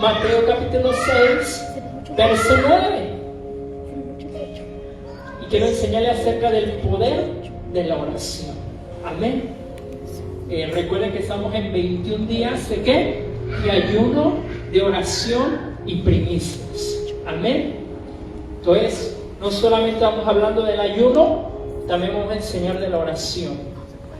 Mateo capítulo 6, verso 9. Y quiero enseñarle acerca del poder de la oración. Amén. Recuerden que estamos en 21 días ¿de qué? De ayuno, de oración y primicias. Amén. Entonces, no solamente vamos hablando del ayuno, también vamos a enseñar de la oración,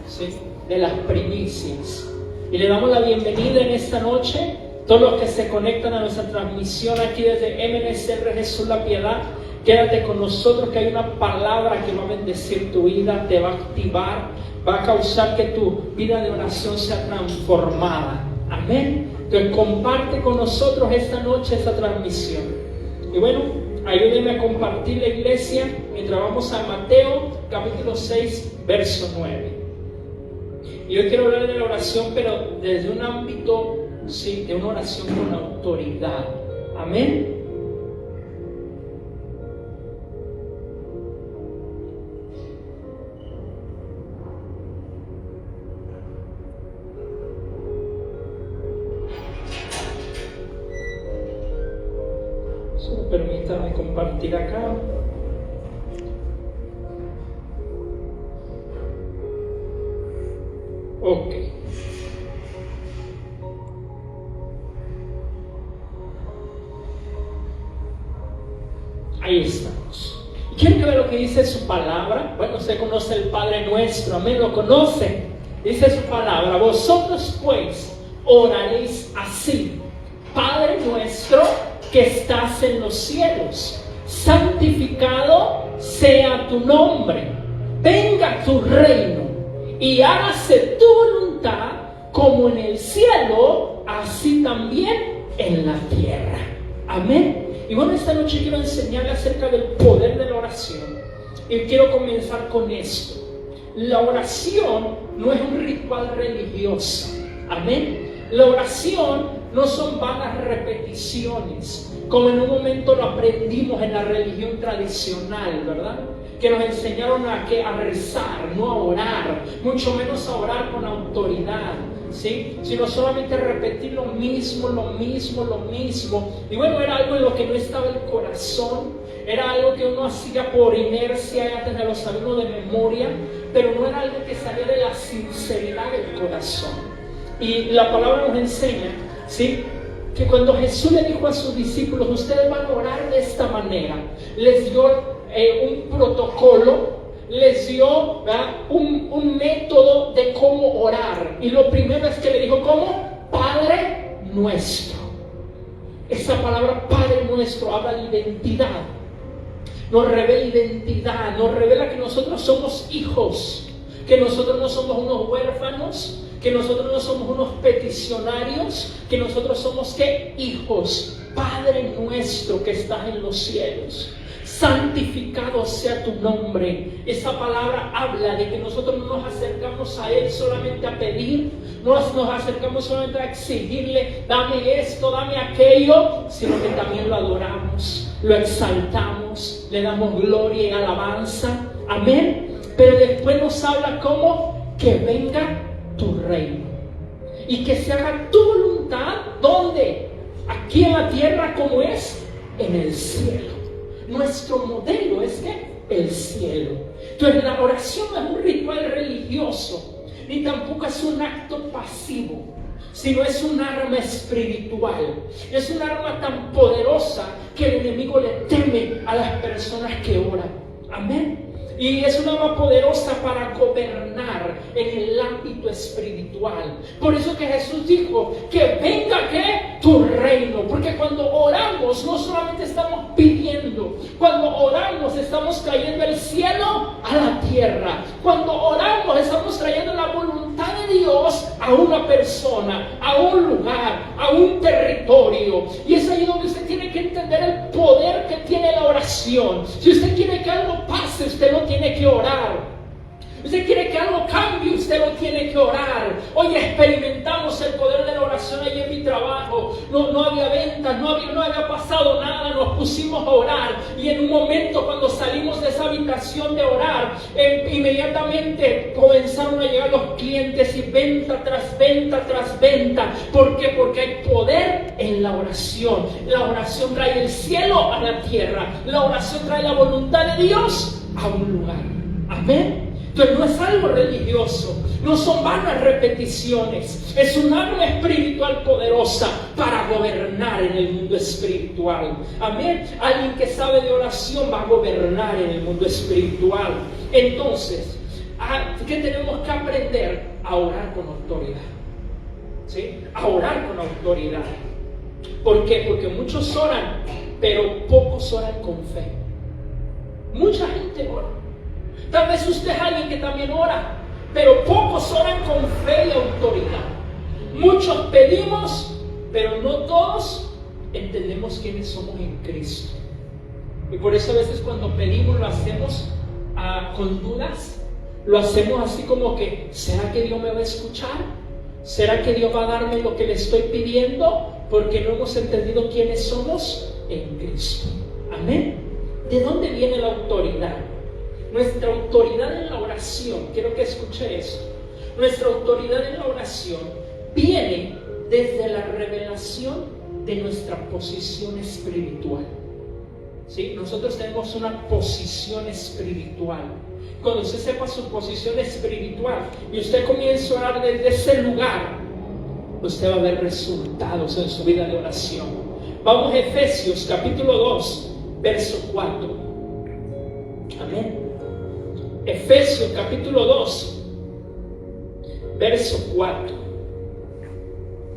¿sí? De las primicias. Y le damos la bienvenida en esta noche todos los que se conectan a nuestra transmisión aquí desde MNCR Jesús La Piedad. Quédate con nosotros, que hay una palabra que va a bendecir tu vida, te va a activar, va a causar que tu vida de oración sea transformada. Amén. Entonces comparte con nosotros esta noche esta transmisión. Y bueno, ayúdenme a compartir la iglesia mientras vamos a Mateo capítulo 6 verso 9. Y hoy quiero hablar de la oración, pero desde un ámbito, sí, de una oración con autoridad. Amén. Solo permítanme compartir acá. Ok. Ahí estamos. Quiero que vea lo que dice su palabra. Bueno, usted conoce el Padre Nuestro, amén, lo conoce. Dice su palabra: vosotros pues oraréis así: Padre nuestro que estás en los cielos, santificado sea tu nombre, venga tu reino, y hágase tu voluntad como en el cielo, así también en la tierra. Amén. Y bueno, esta noche quiero enseñarle acerca del poder de la oración. Y quiero comenzar con esto. La oración no es un ritual religioso. Amén. La oración no son vanas repeticiones, como en un momento lo aprendimos en la religión tradicional, ¿verdad? Que nos enseñaron a rezar, no a orar, mucho menos a orar con autoridad, ¿sí? Sino solamente repetir lo mismo. Y bueno, era algo en lo que no estaba el corazón, era algo que uno hacía por inercia, ya tenía los alumnos de memoria, pero no era algo que salía de la sinceridad del corazón. Y la palabra nos enseña, ¿sí?, que cuando Jesús le dijo a sus discípulos: ustedes van a orar de esta manera, les dio un protocolo, les dio un método de cómo orar. Y lo primero es que le dijo: ¿cómo? Padre nuestro. Esa palabra Padre nuestro habla de identidad, nos revela identidad, nos revela que nosotros somos hijos, que nosotros no somos unos huérfanos, que nosotros no somos unos peticionarios, que nosotros somos ¿qué? Hijos. Padre nuestro que estás en los cielos, santificado sea tu nombre. Esa palabra habla de que nosotros no nos acercamos a Él solamente a pedir, no nos acercamos solamente a exigirle: dame esto, dame aquello, sino que también lo adoramos, lo exaltamos, le damos gloria y alabanza. Amén. Pero después nos habla como que venga tu reino y que se haga tu voluntad. ¿Dónde? Aquí en la tierra, como es en el cielo. Nuestro modelo es que el cielo. Entonces la oración no es un ritual religioso, ni tampoco es un acto pasivo, sino es un arma espiritual. Es un arma tan poderosa que el enemigo le teme a las personas que oran. Amén. Y es una arma poderosa para gobernar en el ámbito espiritual. Por eso que Jesús dijo que venga ¿qué? Tu reino. Porque cuando oramos no solamente estamos pidiendo. Cuando oramos estamos trayendo el cielo a la tierra. Cuando oramos estamos trayendo la voluntad de Dios a una persona, a un lugar, a un territorio. Y es ahí donde usted tiene que entender el poder que tiene la oración. Si usted quiere que algo pase, usted no tiene que orar. Usted quiere que algo cambie, usted lo tiene que orar. Hoy experimentamos el poder de la oración allí en mi trabajo. No había ventas, no había pasado nada. Nos pusimos a orar. Y en un momento cuando salimos de esa habitación de orar, inmediatamente comenzaron a llegar los clientes y venta tras venta tras venta. ¿Por qué? Porque hay poder en la oración. La oración trae el cielo a la tierra. La oración trae la voluntad de Dios a un lugar. Amén. Entonces no es algo religioso, no son vanas repeticiones, es un arma espiritual poderosa para gobernar en el mundo espiritual. Amén. Alguien que sabe de oración va a gobernar en el mundo espiritual. Entonces, ¿qué tenemos que aprender? A orar con autoridad. ¿Sí? A orar con autoridad. ¿Por qué? Porque muchos oran, pero pocos oran con fe. Mucha gente ora. Tal vez usted es alguien que también ora, pero pocos oran con fe y autoridad. Muchos pedimos, pero no todos entendemos quiénes somos en Cristo. Y por eso a veces cuando pedimos lo hacemos con dudas, lo hacemos así como que, ¿será que Dios me va a escuchar? ¿Será que Dios va a darme lo que le estoy pidiendo? Porque no hemos entendido quiénes somos en Cristo. Amén. ¿De dónde viene la autoridad? Nuestra autoridad en la oración, quiero que escuche esto. Nuestra autoridad en la oración viene desde la revelación de nuestra posición espiritual. ¿Sí? Nosotros tenemos una posición espiritual. Cuando usted sepa su posición espiritual y usted comienza a orar desde ese lugar, usted va a ver resultados en su vida de oración. Vamos a Efesios capítulo 2, verso 4. Amén. Efesios capítulo 2, verso 4.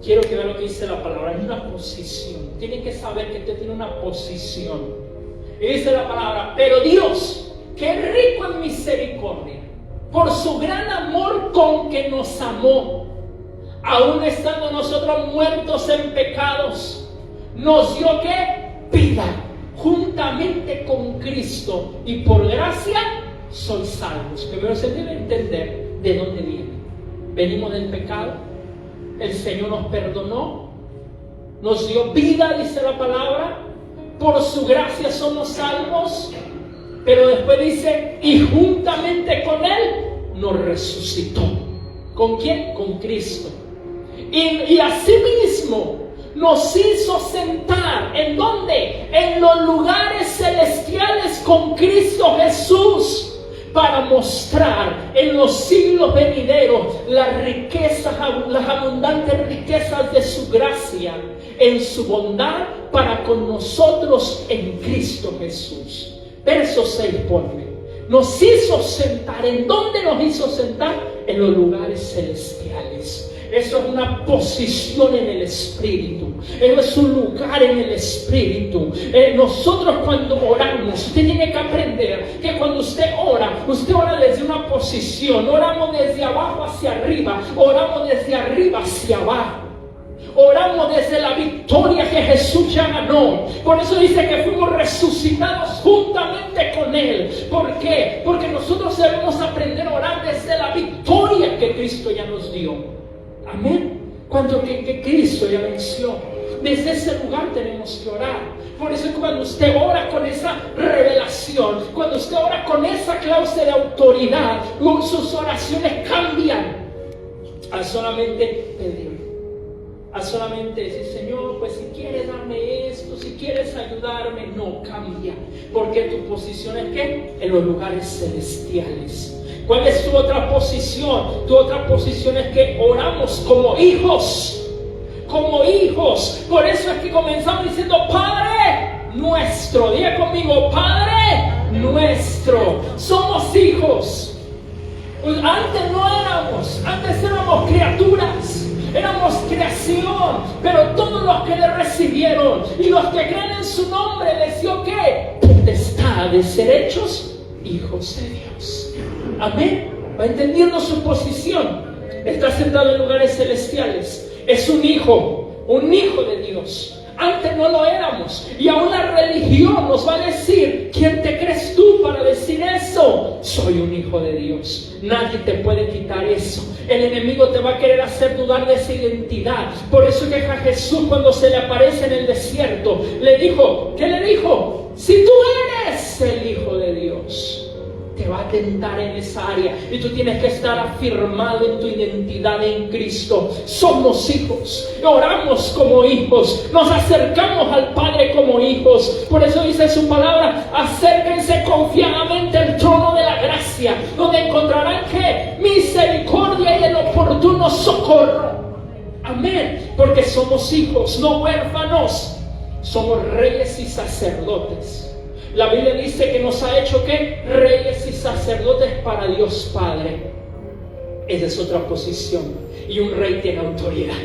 Quiero que vean lo que dice la palabra. Es una posición. Tienen que saber que usted tiene una posición. Y dice la palabra: pero Dios, que es rico en misericordia, por su gran amor con que nos amó, aun estando nosotros muertos en pecados, nos dio ¿qué? Vida juntamente con Cristo, y por gracia sois salvos. Primero se debe entender de dónde viene. Venimos del pecado, el Señor nos perdonó, nos dio vida, dice la palabra, por su gracia somos salvos, pero después dice, y juntamente con Él nos resucitó. ¿Con quién? Con Cristo. Y asimismo nos hizo sentar, ¿en dónde? En los lugares celestiales con Cristo Jesús, para mostrar en los siglos venideros las riquezas, las abundantes riquezas de su gracia, en su bondad para con nosotros en Cristo Jesús. Verso 6 ponme. Nos hizo sentar. ¿En dónde nos hizo sentar? En los lugares celestiales. Eso es una posición en el Espíritu. Eso es un lugar en el Espíritu. Nosotros cuando oramos, usted tiene que aprender que cuando usted ora desde una posición. No oramos desde abajo hacia arriba, oramos desde arriba hacia abajo. Oramos desde la victoria que Jesús ya ganó. Por eso dice que fuimos resucitados juntamente con Él. ¿Por qué? Porque nosotros debemos aprender a orar desde la victoria que Cristo ya nos dio. Amén. Cuando que Cristo ya venció. Desde ese lugar tenemos que orar. Por eso es que cuando usted ora con esa revelación, cuando usted ora con esa clase de autoridad, sus oraciones cambian. A solamente pedir, a solamente decir, Señor, pues si quieres darme esto, si quieres ayudarme. No, cambia. Porque tu posición es ¿qué? En los lugares celestiales. ¿Cuál es tu otra posición? Tu otra posición es que oramos como hijos. Como hijos. Por eso es que comenzamos diciendo, Padre nuestro. Diga conmigo, Padre nuestro. Somos hijos. Antes no éramos. Antes éramos criaturas. Éramos creación. Pero todos los que le recibieron y los que creen en su nombre les dio ¿qué? Potestad de ser hechos hijos de Dios. Amén. Va entendiendo su posición. Está sentado en lugares celestiales. Es un hijo de Dios. Antes no lo éramos. Y aún la religión nos va a decir: ¿quién te crees tú para decir eso? Soy un hijo de Dios. Nadie te puede quitar eso. El enemigo te va a querer hacer dudar de esa identidad. Por eso que a Jesús, cuando se le aparece en el desierto, le dijo, ¿qué le dijo? Si tú eres el Hijo de Dios. Te va a tentar en esa área y tú tienes que estar afirmado en tu identidad en Cristo. Somos hijos, oramos como hijos, nos acercamos al Padre como hijos. Por eso dice su palabra: acérquense confiadamente al trono de la gracia, donde encontrarán ¿qué? Misericordia y el oportuno socorro. Amén. Porque somos hijos, no huérfanos. Somos reyes y sacerdotes. La Biblia dice que nos ha hecho ¿qué? Reyes y sacerdotes para Dios Padre. Esa es otra posición. Y un rey tiene autoridad.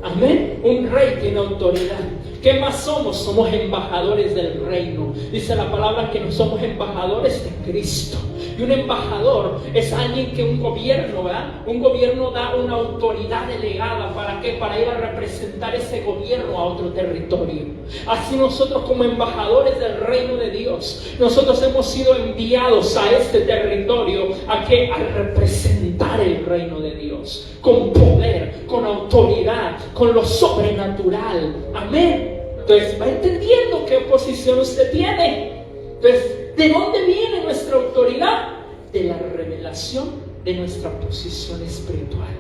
Amén. Un rey tiene autoridad. ¿Qué más somos? Somos embajadores del reino. Dice la palabra que no somos embajadores de Cristo. Y un embajador es alguien que un gobierno, ¿verdad? Un gobierno da una autoridad delegada. ¿Para qué? Para ir a representar ese gobierno a otro territorio. Así nosotros, como embajadores del reino de Dios, nosotros hemos sido enviados a este territorio. ¿A qué? A representar el reino de Dios. Con poder, con autoridad, con lo sobrenatural. Amén. Entonces va entendiendo qué posición usted tiene. Entonces, ¿de dónde viene nuestra autoridad? De la revelación de nuestra posición espiritual.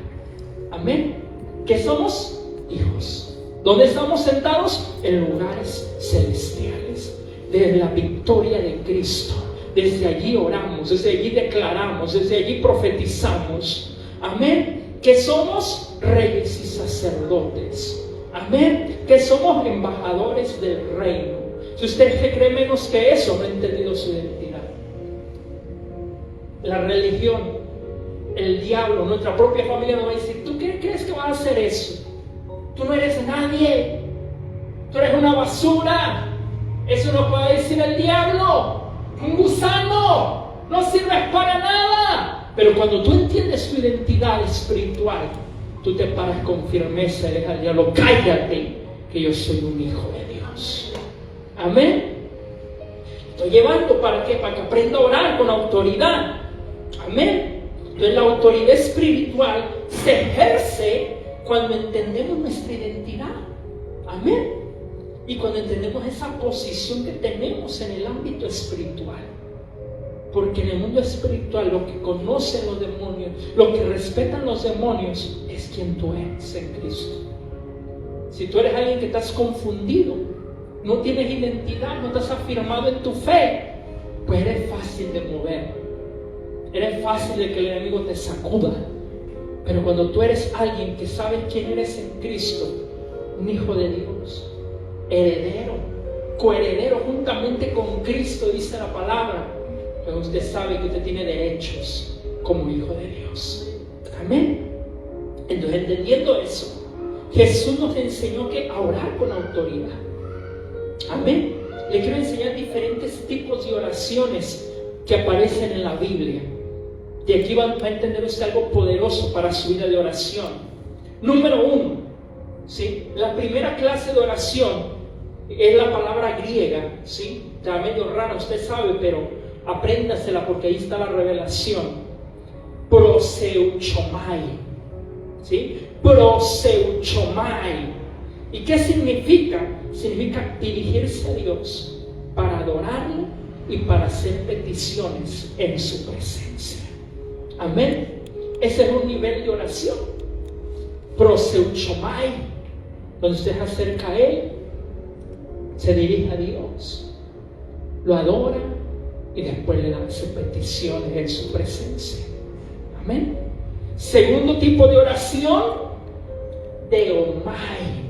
Amén. ¿Qué somos? Hijos. ¿Dónde estamos sentados? En lugares celestiales. Desde la victoria de Cristo. Desde allí oramos, desde allí declaramos, desde allí profetizamos. Amén. ¿Qué somos? Reyes y sacerdotes. Amén. Que somos embajadores del reino. Si usted se cree menos que eso, no ha entendido su identidad. La religión, el diablo, nuestra propia familia nos va a decir: ¿tú qué crees que vas a hacer eso? Tú no eres nadie. Tú eres una basura. Eso no puede decir el diablo. Un gusano. No sirves para nada. Pero cuando tú entiendes tu identidad espiritual, tú te paras con firmeza y dejas al diablo: cállate, que yo soy un hijo de Dios. Amén. Estoy llevando ¿para qué? Para que aprenda a orar con autoridad. Amén. Entonces la autoridad espiritual se ejerce cuando entendemos nuestra identidad. Amén. Y cuando entendemos esa posición que tenemos en el ámbito espiritual. Porque en el mundo espiritual lo que conocen los demonios, lo que respetan los demonios, es quien tú eres en Cristo. Si tú eres alguien que estás confundido, no tienes identidad, no estás afirmado en tu fe, pues eres fácil de mover. Eres fácil de que el enemigo te sacuda. Pero cuando tú eres alguien que sabe quién eres en Cristo, un hijo de Dios, heredero, coheredero juntamente con Cristo, dice la palabra, pues usted sabe que usted tiene derechos como hijo de Dios. Amén. Entonces, entendiendo eso, Jesús nos enseñó que a orar con autoridad. Amén. Le quiero enseñar diferentes tipos de oraciones que aparecen en la Biblia. Y aquí va a entender usted algo poderoso para su vida de oración. Número 1, ¿sí? La primera clase de oración es la palabra griega, ¿sí? Está medio rara, usted sabe, pero apréndasela porque ahí está la revelación. Proseuchomai, ¿sí? Proseuchomai. ¿Y qué significa? Significa dirigirse a Dios para adorarlo y para hacer peticiones en su presencia. Amén. Ese es un nivel de oración. Proseuchomai, donde usted se acerca a Él, se dirige a Dios, lo adora y después le da sus peticiones en su presencia. Amén. Segundo tipo de oración, deomai.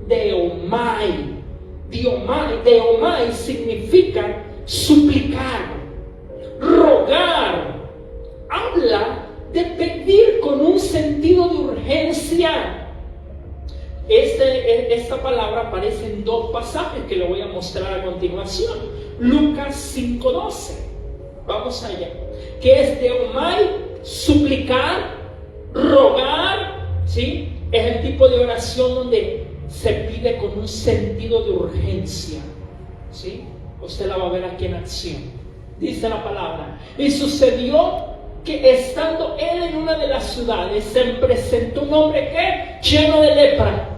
Deomai. Deomai significa suplicar, rogar. Habla de pedir con un sentido de urgencia. Esta palabra aparece en 2 pasajes que le voy a mostrar a continuación. Lucas 5:12. Vamos allá. ¿Qué es deomai? Suplicar, rogar, ¿sí? Es el tipo de oración donde se pide con un sentido de urgencia. ¿Sí? Usted la va a ver aquí en acción. Dice la palabra: y sucedió que estando él en una de las ciudades, se presentó un hombre que lleno de lepra,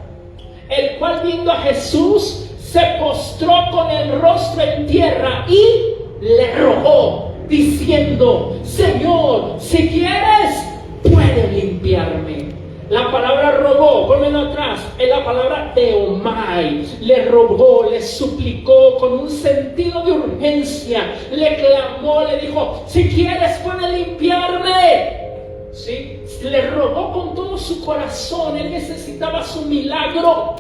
el cual, viendo a Jesús, se postró con el rostro en tierra y le rogó, diciendo: Señor, si quieres, puedes limpiarme. La palabra rogó, pónmelo atrás, es la palabra deomai. Le rogó, le suplicó con un sentido de urgencia, le clamó, le dijo: si quieres, puedes limpiarme. ¿Sí? Le rogó con todo su corazón, él necesitaba su milagro.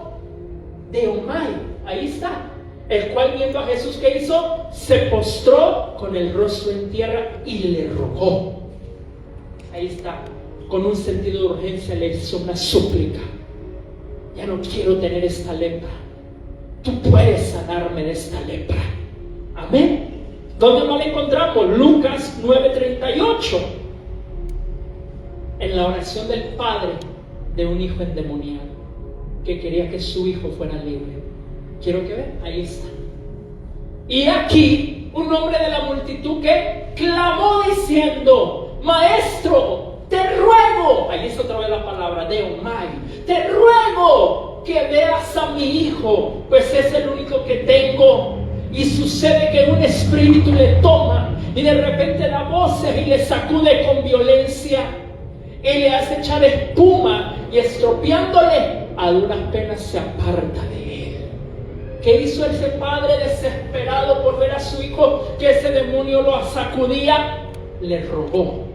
Deomai, ahí está. El cual, viendo a Jesús, ¿qué hizo? Se postró con el rostro en tierra y le rogó. Ahí está. Con un sentido de urgencia le hizo una súplica: ya no quiero tener esta lepra, tú puedes sanarme de esta lepra. Amén. ¿Dónde nos la encontramos? Lucas 9:38. En la oración del padre de un hijo endemoniado que quería que su hijo fuera libre. Quiero que vean, ahí está. Y aquí un hombre de la multitud que clamó diciendo: Maestro, te ruego, ahí está otra vez la palabra deomai, te ruego que veas a mi hijo, pues es el único que tengo. Y sucede que un espíritu le toma y de repente la voce y le sacude con violencia y le hace echar espuma, y estropeándole, a duras penas se aparta de él. ¿Qué hizo ese padre desesperado por ver a su hijo que ese demonio lo sacudía? Le rogó,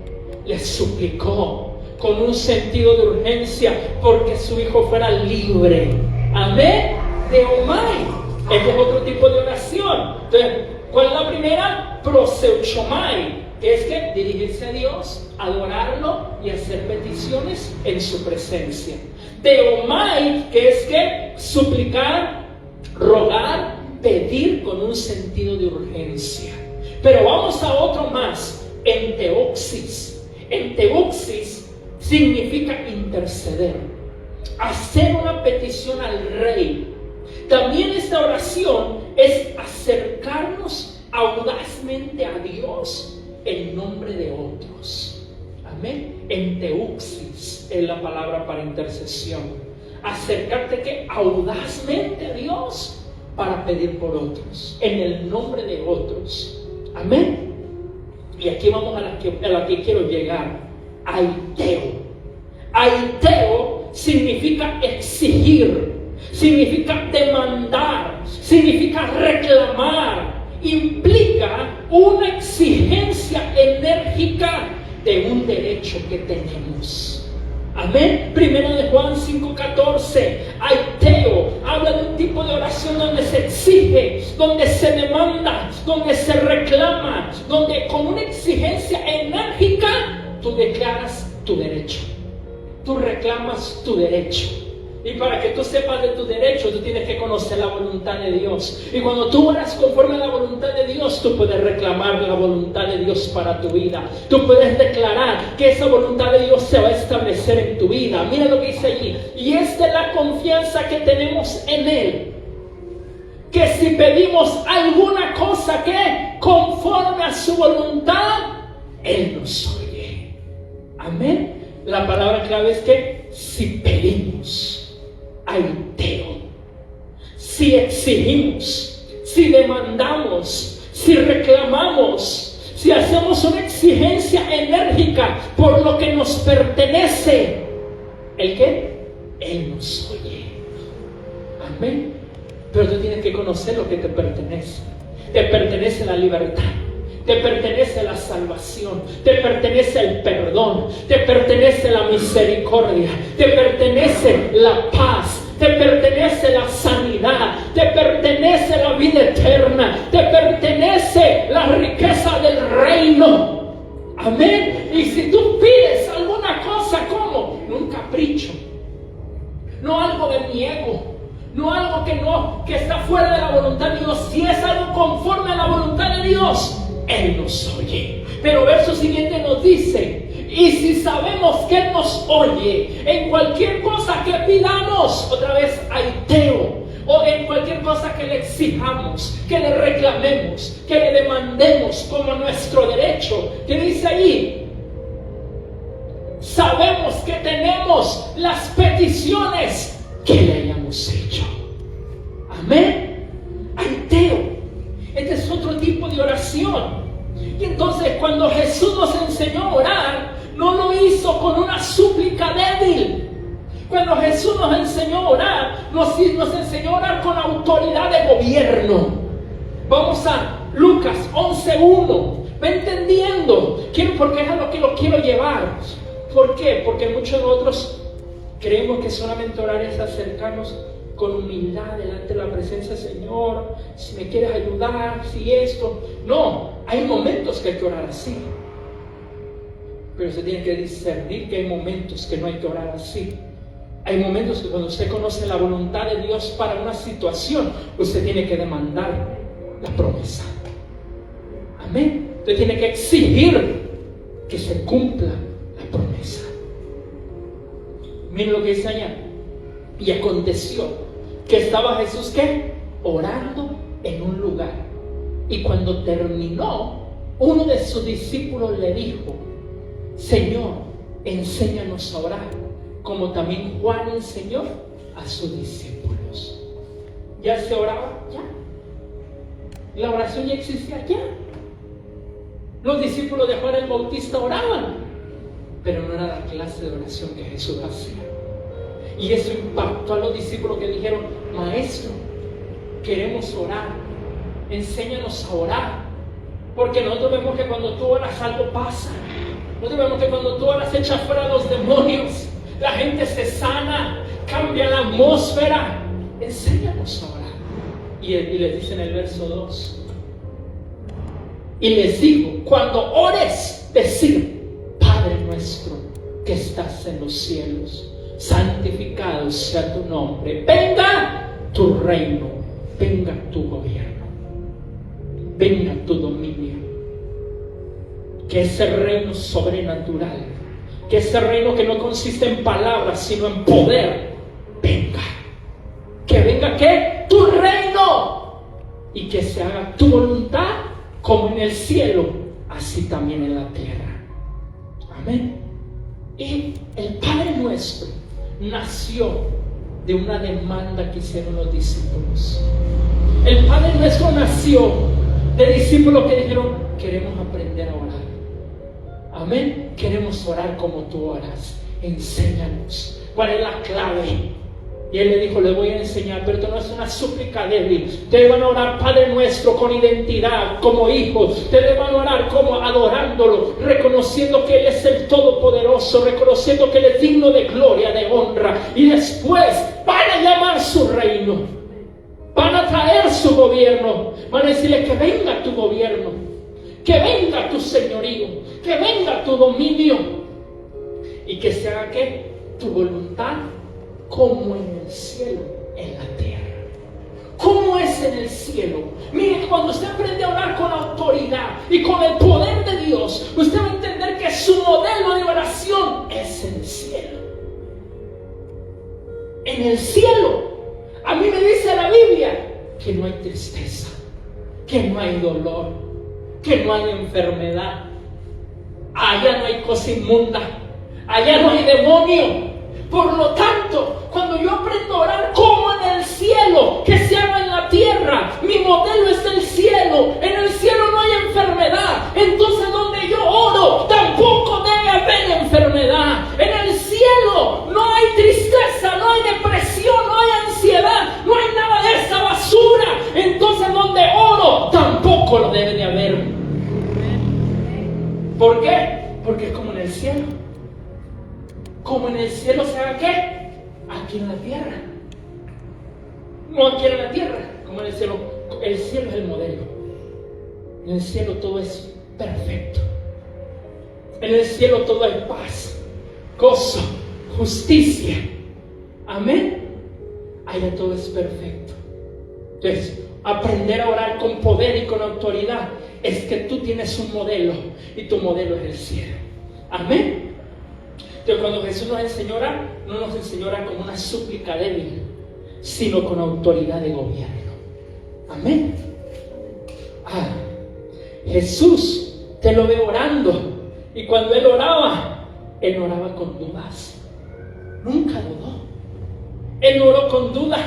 le suplicó con un sentido de urgencia porque su hijo fuera libre. Amén. Deomai. Este es otro tipo de oración. Entonces, ¿cuál es la primera? Proseuchomai, que es que dirigirse a Dios, adorarlo y hacer peticiones en su presencia. Deomai, que es que suplicar, rogar, pedir con un sentido de urgencia. Pero vamos a otro más, enteuxis. Enteuxis significa interceder, hacer una petición al rey. También esta oración es acercarnos audazmente a Dios en nombre de otros. Amén. Enteuxis es la palabra para intercesión. Acercarte que audazmente a Dios para pedir por otros, en el nombre de otros. Amén. Y aquí vamos a la que quiero llegar. Aiteo. Aiteo significa exigir, significa demandar, significa reclamar. Implica una exigencia enérgica de un derecho que tenemos. Amén. Primero de Juan 5:14. Aiteo habla de un tipo de oración donde se exige, donde se demanda, donde se reclama, donde con una exigencia enérgica tú declaras tu derecho, tú reclamas tu derecho. Y para que tú sepas de tu derecho, tú tienes que conocer la voluntad de Dios. Y cuando tú oras conforme a la voluntad de Dios, tú puedes reclamar la voluntad de Dios para tu vida. Tú puedes declarar que esa voluntad de Dios se va a establecer en tu vida. Mira lo que dice allí. Y esta es la confianza que tenemos en Él, que si pedimos alguna cosa que conforme a su voluntad, Él nos oye. Amén. La palabra clave es que si pedimos, aiteo, si exigimos, si demandamos, si reclamamos, si hacemos una exigencia enérgica por lo que nos pertenece, ¿el qué? Él nos oye. Amén. Pero tú tienes que conocer lo que te pertenece. Te pertenece la libertad, te pertenece la salvación, te pertenece el perdón, te pertenece la misericordia, te pertenece la paz, te pertenece la sanidad, te pertenece la vida eterna, te pertenece la riqueza del reino. Amén. Y si tú pides alguna cosa, ¿cómo? No un capricho, no algo de mi ego, no algo que está fuera de la voluntad de Dios. Si es algo conforme a la voluntad de Dios, Él nos oye. Pero verso siguiente nos dice: Y si sabemos que Él nos oye en cualquier cosa que pidamos, otra vez aiteo, o en cualquier cosa que le exijamos, que le reclamemos, que le demandemos como nuestro derecho, que dice ahí, sabemos que tenemos las peticiones que le hayamos hecho. Amén. Aiteo. Este es otro tipo de oración. Y entonces cuando Jesús nos enseñó a orar, no lo hizo con una súplica débil. Cuando Jesús nos enseñó a orar, nos enseñó a orar con autoridad de gobierno. Vamos a Lucas 11:1. Va entendiendo, porque es a lo que lo quiero llevar. ¿Por qué? Porque muchos de nosotros creemos que solamente orar es acercarnos con humildad delante de la presencia del Señor. Si me quieres ayudar, si esto. No, hay momentos que hay que orar así. Pero se tiene que discernir que hay momentos que no hay que orar así. Hay momentos que cuando usted conoce la voluntad de Dios para una situación, usted tiene que demandar la promesa. Amén. Usted tiene que exigir que se cumpla la promesa. Miren lo que dice allá. Y aconteció que estaba Jesús, ¿qué? Orando en un lugar. Y cuando terminó, uno de sus discípulos le dijo: Señor, enséñanos a orar, como también Juan enseñó a sus discípulos. ¿Ya se oraba? Ya. La oración ya existía, ya. Los discípulos de Juan el Bautista oraban, pero no era la clase de oración que Jesús hacía. Y eso impactó a los discípulos, que dijeron: Maestro, queremos orar, enséñanos a orar. Porque nosotros vemos que cuando tú oras algo pasa. Nosotros vemos que cuando tú oras echas fuera a los demonios, la gente se sana, cambia la atmósfera. Enséñanos a orar. Y les dice en el verso 2: y les digo, cuando ores, decir: Padre nuestro que estás en los cielos, santificado sea tu nombre, venga tu reino, venga tu gobierno, venga tu dominio. Que ese reino sobrenatural, que ese reino que no consiste en palabras sino en poder, venga. Que venga, ¿qué? Tu reino. Y que se haga tu voluntad como en el cielo, así también en la tierra. Amén. Y el Padre Nuestro nació de una demanda que hicieron los discípulos. El Padre Nuestro nació de discípulos que dijeron: queremos aprender a orar. Amén. Queremos orar como tú oras. Enséñanos. ¿Cuál es la clave? Y él le dijo: le voy a enseñar, pero esto no es una súplica débil. Ustedes van a orar Padre Nuestro con identidad, como hijos. Ustedes van a orar como adorándolo, reconociendo que Él es el Todopoderoso, reconociendo que Él es digno de gloria, de honra. Y después van a llamar su reino, van a traer su gobierno, van a decirle: que venga tu gobierno, que venga tu señorío, que venga tu dominio, y que se haga, ¿qué? Tu voluntad, como en el cielo, en la tierra. ¿Cómo es en el cielo? Mire, cuando usted aprende a orar con autoridad y con el poder de Dios, usted va a entender que su modelo de oración es en el cielo. En el cielo, a mí me dice la Biblia que no hay tristeza, que no hay dolor, que no hay enfermedad. Allá no hay cosa inmunda, allá no hay demonio. Por lo tanto, cuando yo aprendo a orar como en el cielo, que se haga en la tierra, mi modelo es el cielo. En el cielo no hay enfermedad. Entonces, donde yo oro, tampoco debe haber enfermedad. En el cielo no hay tristeza, no hay depresión, no hay ansiedad, no hay nada de esa basura. Entonces, donde oro, tampoco lo debe de haber. ¿Por qué? Porque es como en el cielo. Como en el cielo se haga, ¿qué? Aquí en la tierra. No aquí en la tierra, como en el cielo. El cielo es el modelo. En el cielo todo es perfecto. En el cielo todo es paz, gozo, justicia. Amén. Allá todo es perfecto. Entonces, aprender a orar con poder y con autoridad es que tú tienes un modelo, y tu modelo es el cielo. Amén. Entonces cuando Jesús nos enseñó a orar, no nos enseñó a orar como una súplica débil, sino con autoridad de gobierno. Amén. Jesús te lo ve orando, y cuando Él oraba con dudas. Nunca dudó. Él no oró con duda.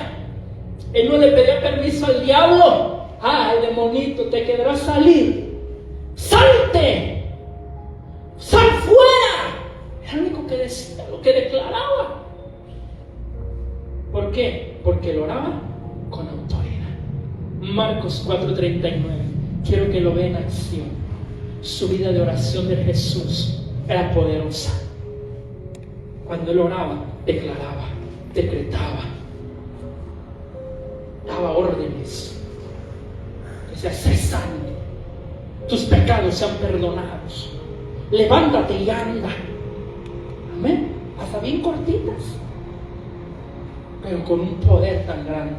Él no le pedía permiso al diablo. El demonito te quedará salir. ¡Salte! ¡Sal fuera! Era lo único que decía, lo que declaraba. ¿Por qué? Porque él oraba con autoridad. Marcos 4:39. Quiero que lo vean en acción. Su vida de oración de Jesús era poderosa. Cuando él oraba, declaraba, decretaba, daba órdenes. Decía: sé santo, tus pecados sean perdonados, levántate y anda. Amén. Hasta bien cortitas, pero con un poder tan grande.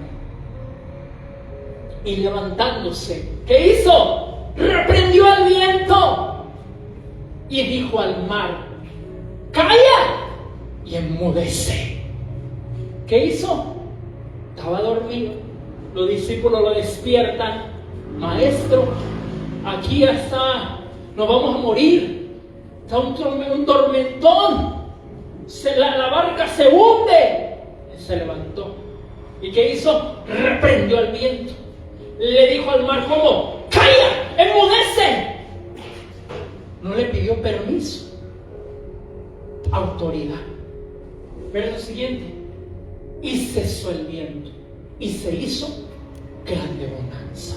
Y levantándose, ¿qué hizo? Reprendió al viento y dijo al mar: calla y enmudece. ¿Qué hizo? Estaba dormido. Los discípulos lo despiertan: maestro, aquí ya está, nos vamos a morir, está un tormentón, la barca se hunde. Él se levantó. ¿Y qué hizo? Reprendió al viento. Le dijo al mar: ¿cómo? ¡Calla! ¡Enmudece! No le pidió permiso. Autoridad. Verso siguiente. Y cesó el viento y se hizo grande bonanza.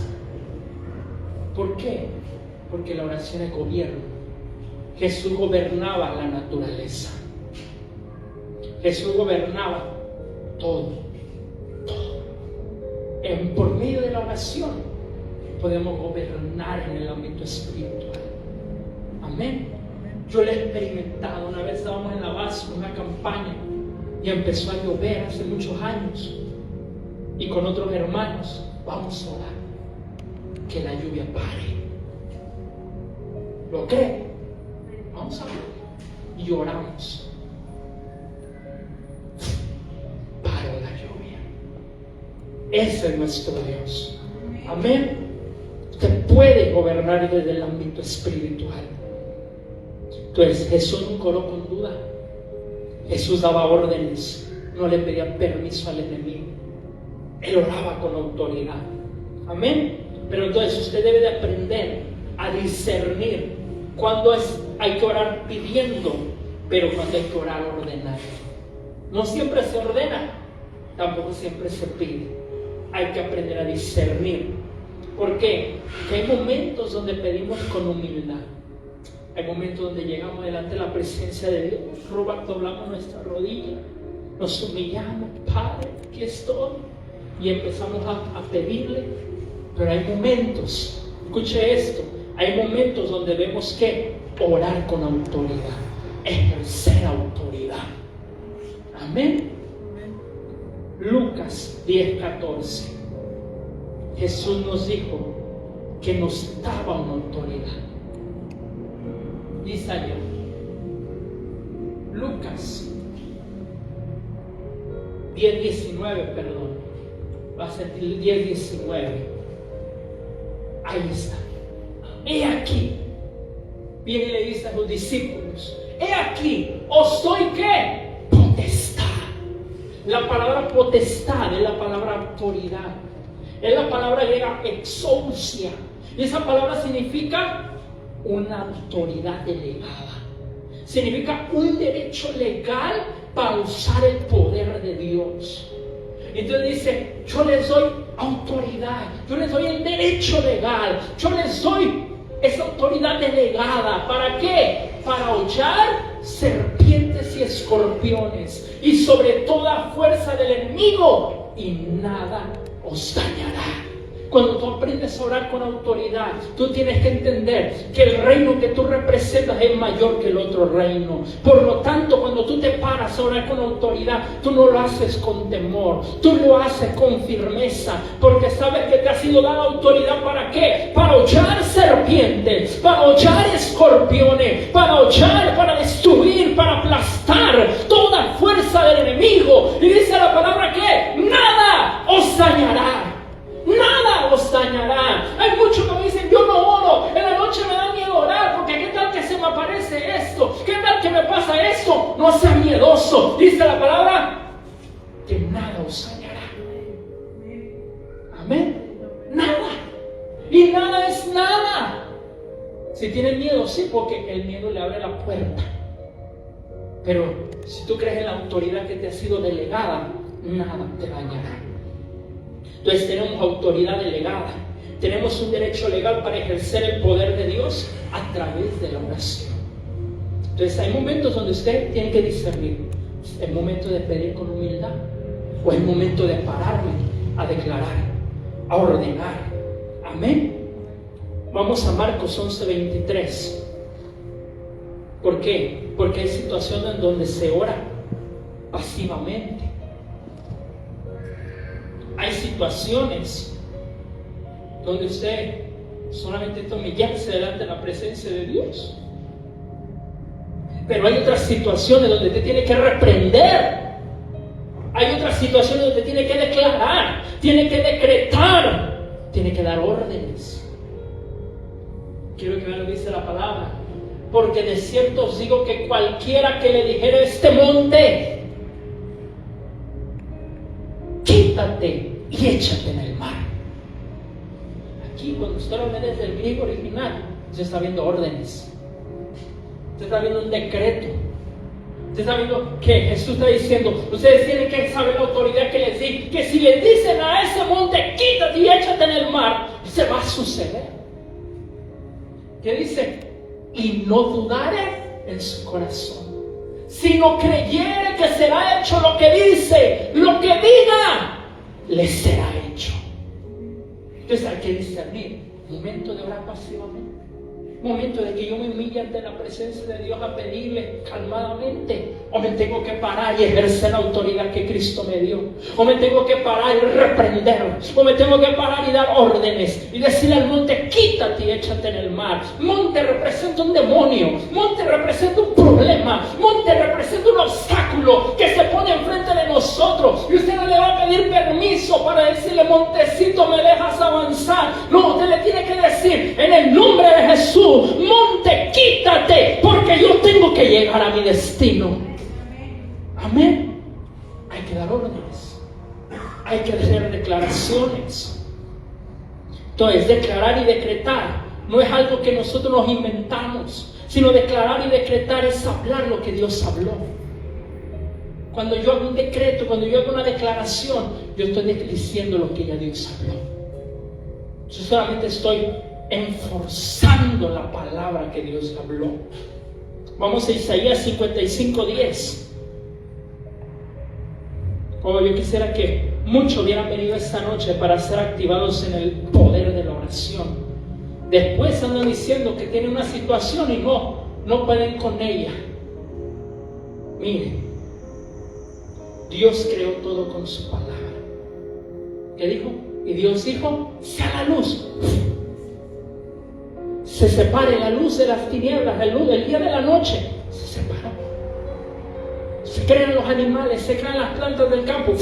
¿Por qué? Porque la oración es gobierno. Jesús gobernaba la naturaleza. Jesús gobernaba todo. Por medio de la oración podemos gobernar en el ámbito espiritual. Amén. Yo lo he experimentado. Una vez estábamos en la base, en una campaña, y empezó a llover hace muchos años, y con otros hermanos vamos a orar que la lluvia pare. ¿Lo cree? Vamos a orar y oramos. Paró la lluvia. Ese es nuestro Dios. Amén. Usted puede gobernar desde el ámbito espiritual. Entonces Jesús nunca oró con duda. Jesús daba órdenes, no le pedía permiso al enemigo. Él oraba con autoridad. Amén. Pero entonces usted debe de aprender a discernir cuándo hay que orar pidiendo, pero cuándo hay que orar ordenando. No siempre se ordena, tampoco siempre se pide. Hay que aprender a discernir. ¿Por qué? Porque hay momentos donde pedimos con humildad. Hay momentos donde llegamos delante de la presencia de Dios, doblamos nuestra rodilla, nos humillamos: Padre, aquí estoy, y empezamos a pedirle. Pero hay momentos, escuche esto, hay momentos donde vemos que orar con autoridad, ejercer autoridad. Amén. Lucas 10:14. Jesús nos dijo que nos daba una autoridad. Dice allá, Lucas 10:19, perdón, va a ser 10:19. Ahí está. He aquí, viene y le dice a los discípulos: he aquí, os doy ¿qué? Potestad. La palabra potestad es la palabra autoridad. Es la palabra griega exousia. Y esa palabra significa una autoridad delegada. Significa un derecho legal para usar el poder de Dios. Entonces dice: yo les doy autoridad, yo les doy el derecho legal, yo les doy esa autoridad delegada. ¿Para qué? Para hollar serpientes y escorpiones, y sobre toda fuerza del enemigo, y nada os dañará. Cuando tú aprendes a orar con autoridad, tú tienes que entender que el reino que tú representas es mayor que el otro reino. Por lo tanto, cuando tú te paras a orar con autoridad, tú no lo haces con temor, tú lo haces con firmeza, porque sabes que te ha sido dada autoridad. ¿Para qué? Para hollar serpientes, para hollar escorpiones, para hollar, para destruir, para aplastar toda fuerza del enemigo. Y dice la palabra que nada os dañará. Nada os dañará. Hay muchos que me dicen, yo no oro, en la noche me da miedo orar, porque qué tal que se me aparece esto, qué tal que me pasa esto. No seas miedoso, dice la palabra, que nada os dañará. Amén. Nada. Y nada es nada. Si tienes miedo, sí, porque el miedo le abre la puerta. Pero si tú crees en la autoridad que te ha sido delegada, nada te dañará. Entonces tenemos autoridad delegada, tenemos un derecho legal para ejercer el poder de Dios a través de la oración. Entonces hay momentos donde usted tiene que discernir, ¿es momento de pedir con humildad? ¿O es momento de pararme a declarar, a ordenar? Amén. Vamos a Marcos 11:23. ¿Por qué? Porque hay situaciones en donde se ora pasivamente. Hay situaciones donde usted solamente está humillarse delante de la presencia de Dios. Pero hay otras situaciones donde usted tiene que reprender. Hay otras situaciones donde tiene que declarar, tiene que decretar, tiene que dar órdenes. Quiero que vean lo que dice la palabra. Porque de cierto os digo que cualquiera que le dijera a este monte, quítate y échate en el mar. Aquí, cuando usted lo ve desde el griego original, usted está viendo órdenes. Usted está viendo un decreto. Usted está viendo que Jesús está diciendo, ustedes tienen que saber la autoridad que les di, que si les dicen a ese monte, quítate y échate en el mar, se va a suceder. ¿Qué dice? Y no dudare en su corazón, sino creyere que será hecho lo que dice, lo que diga, le será hecho. Entonces hay que discernir, momento de orar pasivamente, momento de que yo me humille ante la presencia de Dios a pedirle calmadamente, o me tengo que parar y ejercer la autoridad que Cristo me dio, o me tengo que parar y reprender, o me tengo que parar y dar órdenes y decirle al monte, quítate y échate en el mar. Monte representa un demonio, monte representa un problema, monte representa un obstáculo que se pone enfrente de nosotros, y usted no le va a pedir permiso para decirle, montecito, me dejas avanzar. No, usted le tiene que decir, en el nombre de Jesús, monte, quítate, porque yo tengo que llegar a mi destino. Amén. Hay que dar órdenes, hay que hacer declaraciones. Entonces, declarar y decretar no es algo que nosotros nos inventamos, sino declarar y decretar es hablar lo que Dios habló. Cuando yo hago un decreto, cuando yo hago una declaración, yo estoy diciendo lo que ya Dios habló. Yo solamente estoy enforzando la palabra que Dios habló. Vamos a Isaías 55:10. Oh, yo quisiera que muchos hubieran venido esta noche para ser activados en el poder de la oración. Después andan diciendo que tienen una situación y no pueden con ella. Miren, Dios creó todo con su palabra. ¿Qué dijo? Y Dios dijo, sea la luz. Se separe la luz de las tinieblas, el día de la noche se separó. Se crean los animales, se crean las plantas del campo.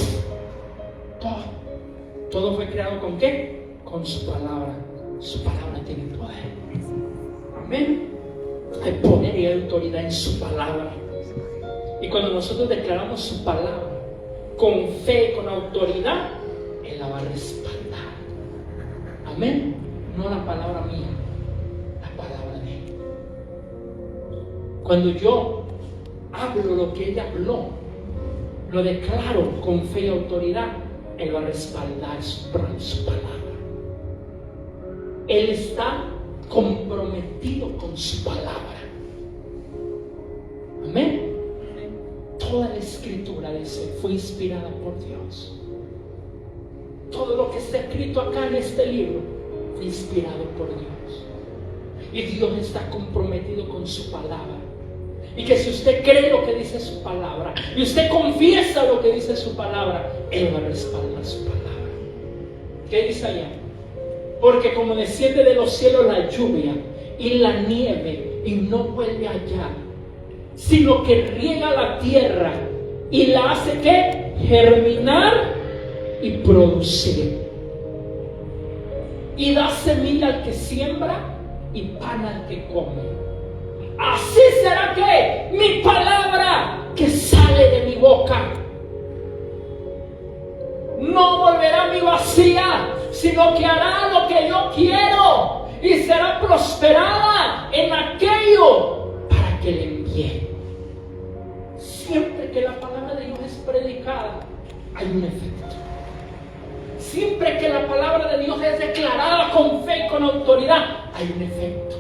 Todo fue creado ¿con qué? Con su palabra. Su palabra tiene poder. Amén. Hay poder y hay autoridad en su palabra. Y cuando nosotros declaramos su palabra con fe, con autoridad, Él la va a respaldar. Amén. No la palabra mía, la palabra de Él. Cuando yo hablo lo que Él habló, lo declaro con fe y autoridad, Él va a respaldar su palabra. Él está comprometido con su palabra. Amén. Toda la escritura dice, fue inspirada por Dios. todo lo que está escrito acá en este libro fue inspirado por Dios. Y Dios está comprometido con su palabra. Y que si usted cree lo que dice su palabra y usted confiesa lo que dice su palabra, Él va a respaldar su palabra. ¿Qué dice allá? Porque como desciende de los cielos la lluvia y la nieve y no vuelve allá, sino que riega la tierra y la hace ¿qué? Germinar y producir. Y da semilla al que siembra y pan al que come. Así será que mi palabra que sale de mi boca no volverá a mí vacía, sino que hará lo que yo quiero y será prosperada en aquello para que le envíe. Siempre que la palabra de Dios es predicada, hay un efecto. Siempre que la palabra de Dios es declarada con fe y con autoridad, hay un efecto.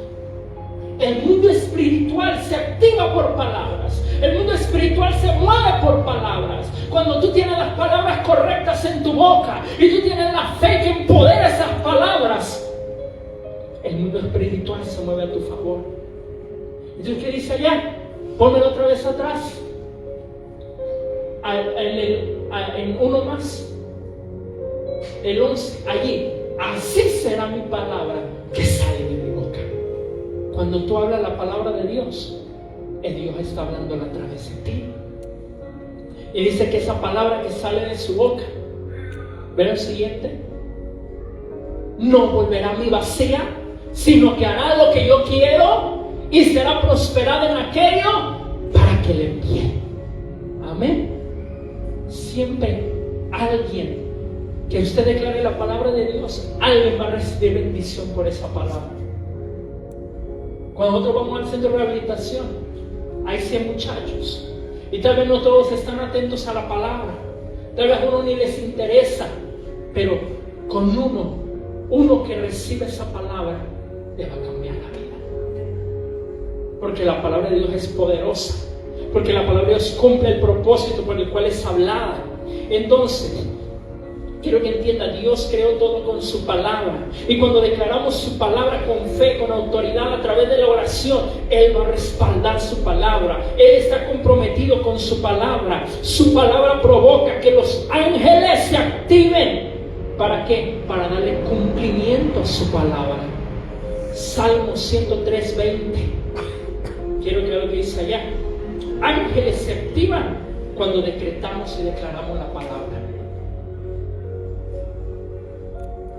El mundo espiritual se activa por palabras. El mundo espiritual se mueve por palabras. Cuando tú tienes las palabras correctas en tu boca y tú tienes la fe que empodera esas palabras, el mundo espiritual se mueve a tu favor. Entonces, ¿qué dice allá? Pónmelo otra vez atrás. En uno más. El 11, allí. Así será mi palabra que sale de mi boca. Cuando tú hablas la palabra de Dios, el Dios está hablando a través de ti. Y dice que esa palabra que sale de su boca, ¿ven el siguiente? No volverá a mí vacía, sino que hará lo que yo quiero y será prosperada en aquello para que le envíe. Amén. Siempre alguien que usted declare la palabra de Dios, alguien va a recibir bendición por esa palabra. Cuando nosotros vamos al centro de rehabilitación, hay 100 muchachos y tal vez no todos están atentos a la palabra, tal vez a uno ni les interesa, pero con uno que recibe esa palabra le va a cambiar la vida, porque la palabra de Dios es poderosa, porque la palabra de Dios cumple el propósito por el cual es hablada. Entonces quiero que entienda, Dios creó todo con su palabra. Y cuando declaramos su palabra con fe, con autoridad, a través de la oración, Él va a respaldar su palabra. Él está comprometido con su palabra. Su palabra provoca que los ángeles se activen. ¿Para qué? Para darle cumplimiento a su palabra. Salmo 103:20. Quiero que vean lo que dice allá. Ángeles se activan cuando decretamos y declaramos la palabra.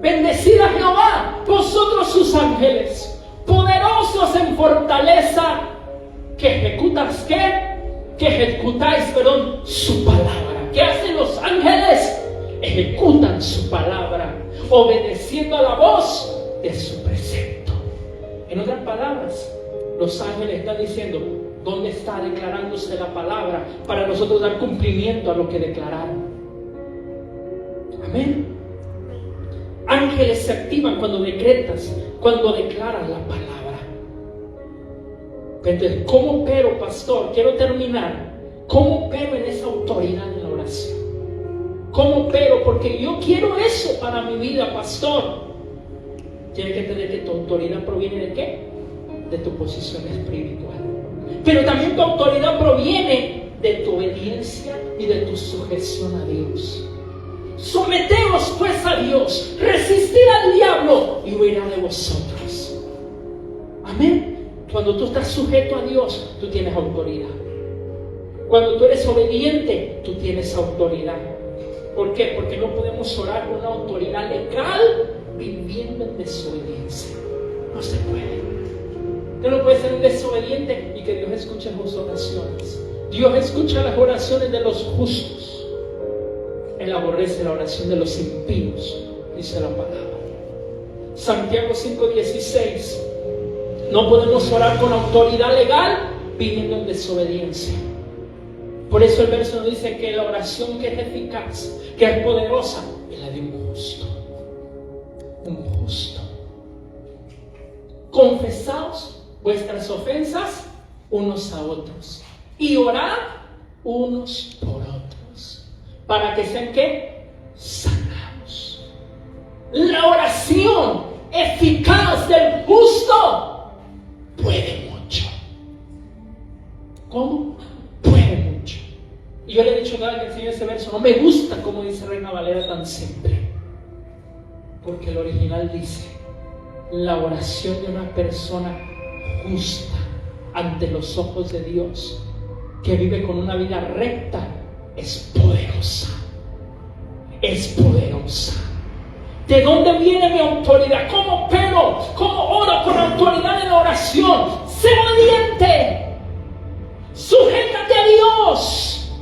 Bendecid a Jehová, vosotros sus ángeles, poderosos en fortaleza, que ejecutáis su palabra. ¿Qué hacen los ángeles? Ejecutan su palabra, obedeciendo a la voz de su precepto. En otras palabras, los ángeles están diciendo, ¿dónde está declarándose la palabra para nosotros dar cumplimiento a lo que declararon? Amén. Ángeles se activan cuando decretas, cuando declaras la palabra. Entonces, ¿cómo opero, pastor? Quiero terminar. ¿Cómo opero en esa autoridad en la oración? ¿Cómo opero? Porque yo quiero eso para mi vida, pastor. Tienes que entender que tu autoridad proviene ¿de qué? De tu posición espiritual. Pero también tu autoridad proviene de tu obediencia y de tu sujeción a Dios. Someteos pues a Dios, resistir al diablo y huirá de vosotros. Amén. Cuando tú estás sujeto a Dios, tú tienes autoridad. Cuando tú eres obediente, tú tienes autoridad. ¿Por qué? Porque no podemos orar con una autoridad legal viviendo en desobediencia. No se puede. Usted no puede ser un desobediente y que Dios escuche sus oraciones. Dios escucha las oraciones de los justos. Él aborrece la oración de los impíos, dice la palabra. Santiago 5:16. No podemos orar con autoridad legal viviendo en desobediencia. Por eso el verso nos dice que la oración que es eficaz, que es poderosa, es la de un justo. Un justo. Confesaos vuestras ofensas unos a otros y orad unos por otros, para que sean ¿qué? Sanados. La oración eficaz del justo puede mucho. ¿Cómo? Puede mucho. Y yo le he dicho a cada que enseño ese verso, no me gusta como dice Reina Valera tan simple. Porque el original dice, la oración de una persona justa ante los ojos de Dios, que vive con una vida recta, es poderosa. Es poderosa. ¿De dónde viene mi autoridad? ¿Cómo opero? ¿Cómo oro con autoridad en la oración? Sé obediente. Sujétate a Dios.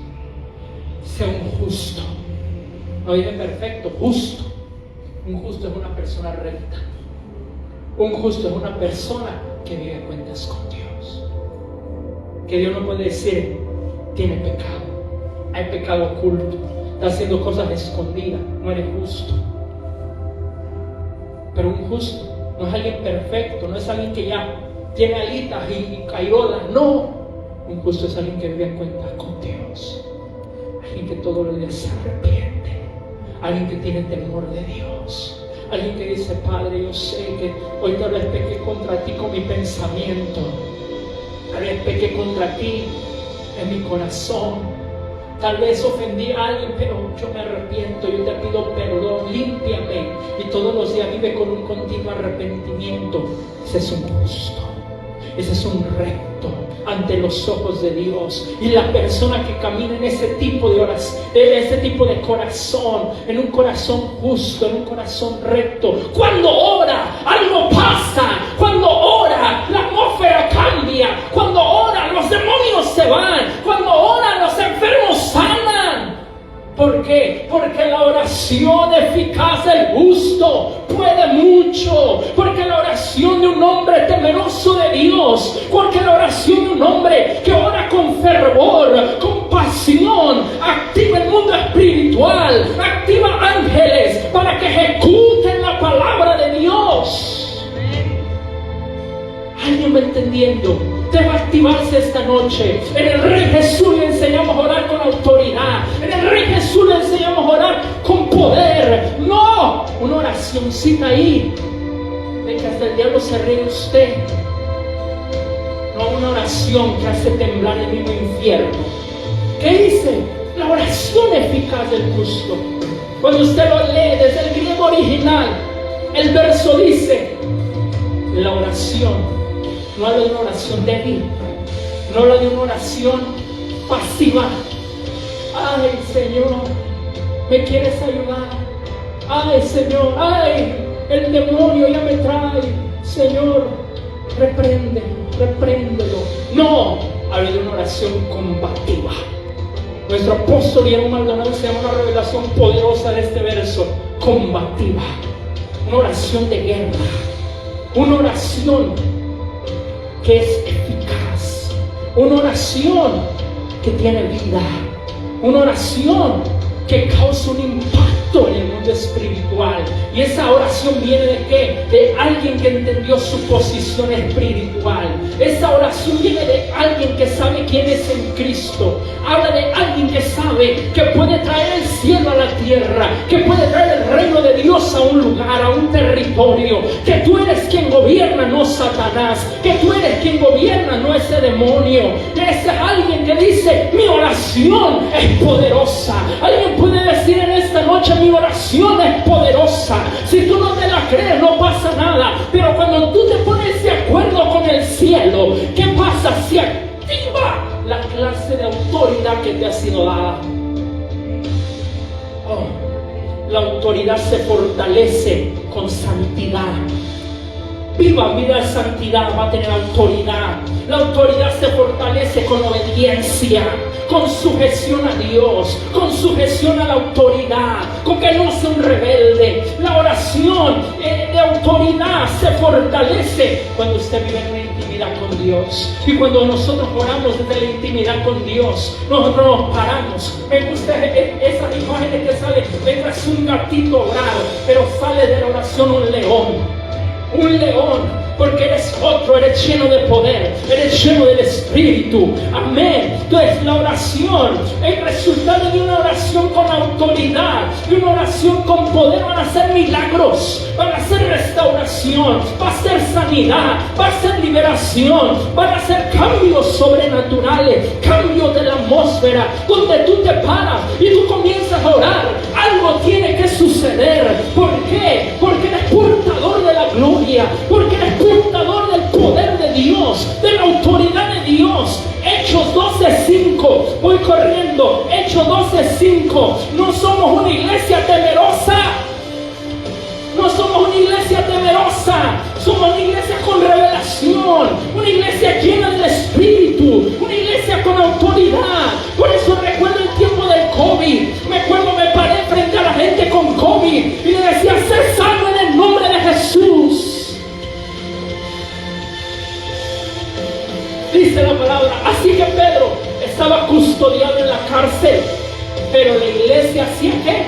Sé un justo. No vive perfecto, justo. Un justo es una persona recta. Un justo es una persona que vive cuentas con Dios. Que Dios no puede decir, tiene pecado. Hay pecado oculto. Está haciendo cosas escondidas. No eres justo. Pero un justo no es alguien perfecto. No es alguien que ya tiene alitas y cayolas. No. Un justo es alguien que vive en cuentas con Dios. Alguien que todos los días se arrepiente. Alguien que tiene temor de Dios. Alguien que dice, Padre, yo sé que hoy tal vez pequé contra ti con mi pensamiento. Tal vez pequé contra ti en mi corazón. Tal vez ofendí a alguien, pero yo me arrepiento, yo te pido perdón, límpiame. Y todos los días vive con un continuo arrepentimiento. Ese es un justo. Ese es un recto ante los ojos de Dios. Y la persona que camina en ese tipo de oración, en ese tipo de corazón, en un corazón justo, en un corazón recto, cuando ora, algo pasa. Cuando ora, la atmósfera cambia. Cuando ora, los demonios se van. Cuando ora, los enfermos sanan. ¿Por qué? Porque la oración eficaz del justo puede mucho. Porque la oración de un hombre temeroso de Dios, porque la oración de un hombre que ora con fervor, con pasión, activa el mundo espiritual, activa ángeles para que ejecuten la palabra de Dios. ¿Alguien me entendiendo? Debe activarse esta noche. En el Rey Jesús le enseñamos a orar con autoridad. En el Rey Jesús le enseñamos a orar con poder. No una oracióncita ahí de que hasta el diablo se ríe de usted. No una oración que hace temblar el mismo infierno. ¿Qué dice? La oración eficaz del justo. Cuando usted lo lee desde el griego original, el verso dice, la oración no habla de una oración débil, no habla de una oración pasiva. Ay, Señor, ¿me quieres ayudar? Ay, Señor, ay, el demonio ya me trae. Señor, repréndelo. No, habla de una oración combativa. Nuestro apóstol Guillermo Maldonado se llama una revelación poderosa de este verso, combativa. Una oración de guerra, una oración que es eficaz, una oración que tiene vida, una oración que causa un impacto en el mundo espiritual. Y esa oración viene ¿de qué? De alguien que entendió su posición espiritual. Esa oración viene de alguien que sabe quién es en Cristo. Habla de alguien que sabe que puede traer el cielo a la tierra, que puede traer el reino de Dios a un lugar, a un territorio. Que tú eres quien gobierna, no Satanás. Que tú eres quien gobierna, no ese demonio. Ese es alguien que dice, mi oración es poderosa. Alguien puede decir en esta noche, mi oración es poderosa. Si tú no te la crees, no pasa nada. Pero cuando tú te pones de acuerdo con el cielo, ¿qué pasa? Se activa la clase de autoridad que te ha sido dada. La autoridad se fortalece con santidad. Viva vida de santidad va a tener autoridad. La autoridad se fortalece con obediencia, con sujeción a Dios, con sujeción a la autoridad, con que no sea un rebelde. La oración de autoridad se fortalece cuando usted vive en una intimidad con Dios. Y cuando nosotros oramos desde la intimidad con Dios, nosotros nos paramos. Me gusta esas imágenes que sale, mientras un gatito orado, pero sale de la oración un león. Un león porque eres otro, eres lleno de poder, eres lleno del Espíritu. Amén. Entonces la oración, el resultado de una oración con autoridad, de una oración con poder, van a ser milagros, van a ser restauración, va a ser sanidad, va a ser liberación, van a ser cambios sobrenaturales, cambios de la atmósfera, donde tú te paras y tú comienzas a orar. Algo tiene que suceder. ¿Por qué? Porque eres portador de la gloria, porque eres portador del poder de Dios, de la autoridad de Dios. Hechos 12:5, voy corriendo. Hechos 12:5. No somos una iglesia temerosa. No somos una iglesia temerosa, somos una iglesia con revelación, una iglesia llena del Espíritu, una iglesia con autoridad. Por eso recuerdo el tiempo del COVID. Me acuerdo, me paré frente a la gente con COVID y le decía: sé sano en el nombre de Jesús. Dice la palabra. Así que Pedro estaba custodiado en la cárcel, pero la iglesia hacía ¿qué?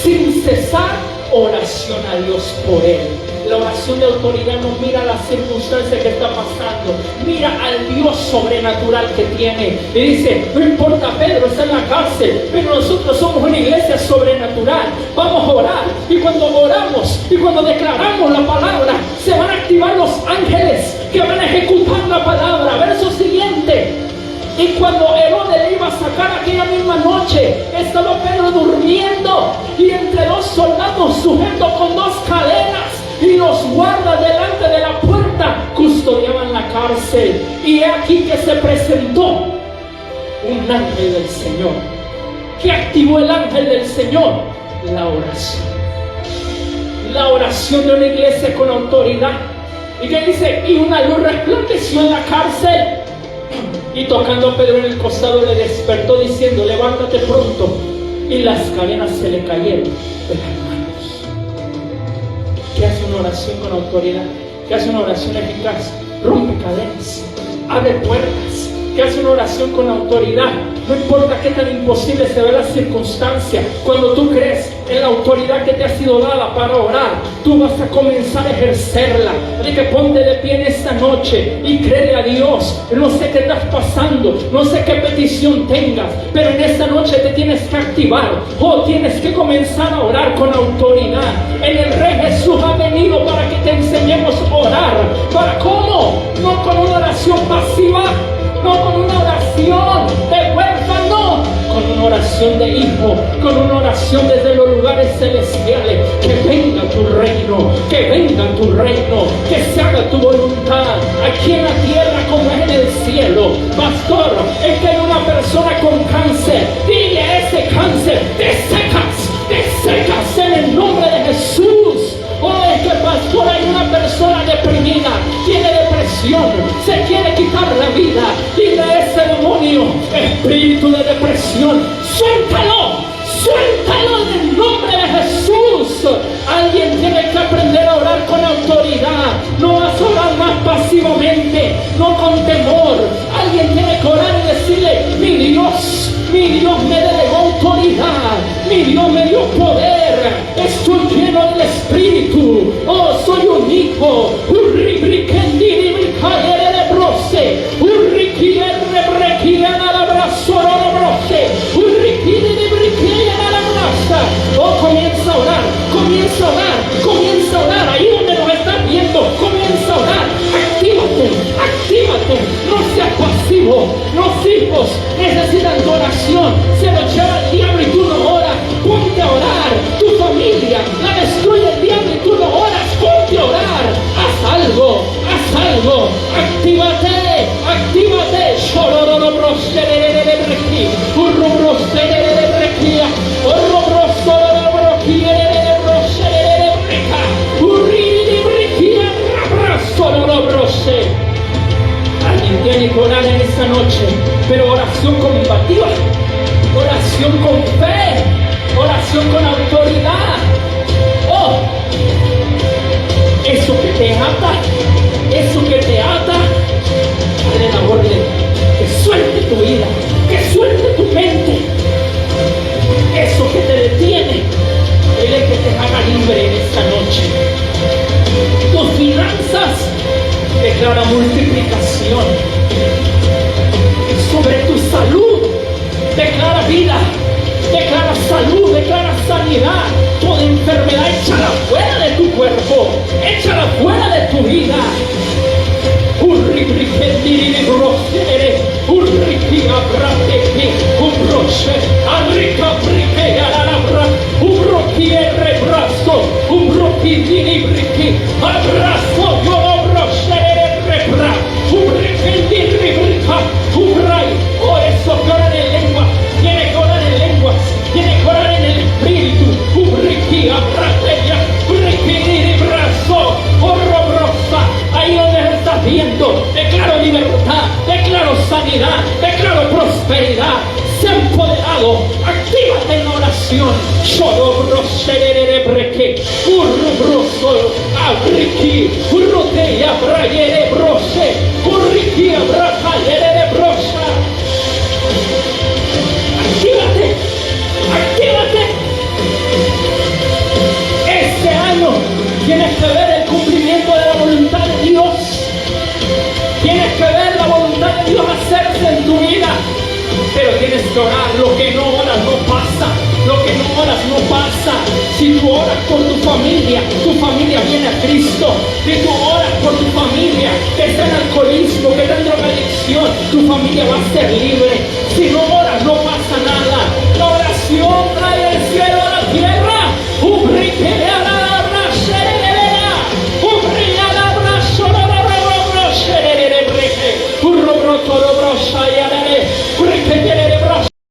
Sin cesar oración a Dios por él. La oración de autoridad no mira las circunstancias que está pasando, mira al Dios sobrenatural que tiene. Y dice: no importa, Pedro está en la cárcel, pero nosotros somos una iglesia sobrenatural. Vamos a orar, y cuando oramos y cuando declaramos la palabra, se van a activar los ángeles que van a ejecutar la palabra. Verso siguiente. Y cuando Herodes le iba a sacar aquella misma noche, estaba Pedro durmiendo, y entre dos soldados sujetos con dos cadenas, y los guardas delante de la puerta custodiaban la cárcel. Y he aquí que se presentó un ángel del Señor. ¿Qué activó el ángel del Señor? La oración. La oración de una iglesia con autoridad. Y que dice: y una luz resplandeció en la cárcel, y tocando a Pedro en el costado le despertó diciendo: levántate pronto. Y las cadenas se le cayeron de las manos. ¿Qué hace una oración con autoridad? ¿Qué hace una oración eficaz? Rompe cadenas, abre puertas. ¿Qué hace una oración con autoridad? No importa qué tan imposible se ve la circunstancia, cuando tú crees en la autoridad que te ha sido dada para orar, tú vas a comenzar a ejercerla. Así que ponte de pie en esta noche y créele a Dios. No sé qué estás pasando, no sé qué petición tengas, pero en esta noche te tienes que activar. Tienes que comenzar a orar con autoridad. En el Rey Jesús ha venido para que te enseñemos a orar. ¿Para cómo? No con una oración pasiva, no con una oración de huérfano, con una oración de hijo, con una oración desde los lugares celestiales. Que venga tu reino, que venga tu reino, que se haga tu voluntad aquí en la tierra como es en el cielo. Pastor, es que hay una persona con cáncer. Dile a ese cáncer: te secas en el nombre de Jesús. Es que, pastor, hay una persona deprimida, tiene depresión, se quiere quitar la vida. Dile a ese demonio: espíritu de depresión, suéltalo en el nombre de Jesús. Alguien tiene que aprender a orar con autoridad. No vas a orar más pasivamente, no con temor. Alguien tiene que orar y decirle: mi Dios me delegó autoridad, mi Dios me dio poder, estoy lleno del Espíritu. Soy un hijo. Comienza a orar, ahí donde nos estás viendo, comienza a orar. Actívate, no seas pasivo. Los hijos necesitan tu oración, se lo lleva el diablo y tú no oras. Ponte a orar. Tu familia la destruye el diablo y tú no oras. Ponte a orar. Haz algo. Actívate. Alguien tiene que orar en esta noche, pero oración combativa, oración con fe, oración con autoridad. Eso que te ata, dale la orden, que suelte tu vida, que suelte tu mente. Eso que te detiene, Él es que te haga libre en esta noche. Tus finanzas, declara multiplicación. Sobre tu salud, declara vida, declara salud, declara sanidad. Toda enfermedad, échala fuera de tu cuerpo, échala fuera de tu vida. Oh, eso que oran en lengua, tiene que orar en lenguas, tiene que orar en el espíritu. Ahí donde estás viendo, declaro libertad, declaro sanidad, declaro prosperidad. Sé empoderado, actívate en oración. Actívate, actívate. Este año tienes que ver el cumplimiento de la voluntad de Dios. Tienes que ver la voluntad de Dios hacerse en tu vida. Pero tienes que orar. Lo que no oras no pasa. Lo que no oras no pasa. Si tú oras por tu familia viene a Cristo. Si tú oras por tu familia que está en alcoholismo, que está en drogadicción, tu familia va a ser libre. Si no oras no pasa